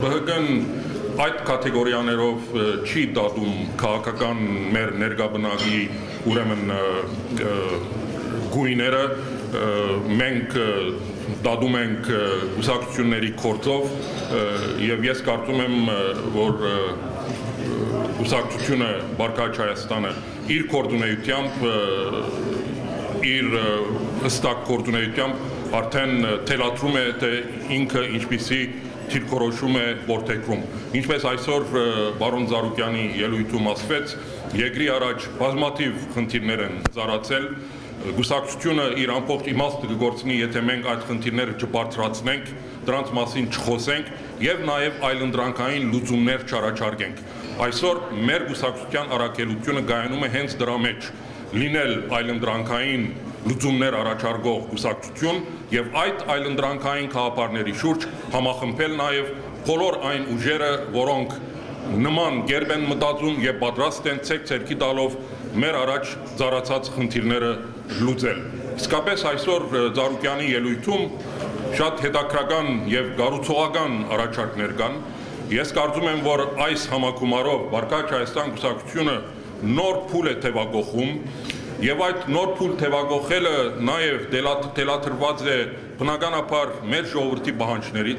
ԲՀԿ-ն այդ կատեգորիաներով չի դատում քաղաքական մեր ներգաբնակի ուրեմն գույները, մենք դատում ենք կուսակցությունների գործով եւ ես կարծում եմ, որ կուսակցությունը Բարգավաճ Հայաստանը իր գործունեությամբ իր հստակ գործունեությամբ արդեն թելադրում է, թե ինքը ինչպիսի դիրքորոշում է որդեգրում։ Ինչպես այսօր պարոն Զարուկյանի ելույթում ասվեց, երկրի առաջ բազմաթիվ խնդիրներ են ծառացել, կուսակցությունը իր ամբողջ իմաստը կգործնի, եթե մենք այդ խնդիրները չբարձրացնենք, դրանց մասին չխոսենք եւ նաեւ այլընտրանքային լուծումներ չառաջարկենք։ Այսօր մեր կուսակցության առաքելությունը գայանում է հենց դրա մեջ, լինել այլընտրանքային լուծումներ առաջարկող կուսակցություն եւ այդ այլընտրանքային գաղափարների շուրջ համախմբել նաեւ բոլոր այն ուժերը, որոնք նման կերպ են մտածում եւ պատրաստ են ցերքի տալով մեր առաջ ծառացած խնդիրները լուծել։ Իսկապես այսօր Զարուկյանի ելույթում շատ հետաքրքրական եւ գառուցողական առաջարկներ կան։ Ես կարծում եմ, որ այս համակումարով Բարգավաճ Հայաստան կուսակցությունը նոր փուլ է թևակողում եւ այդ նոր փուլ թևակողելը նաեւ դելաթրված է բնականաբար մեր ժողովրդի պահանջներից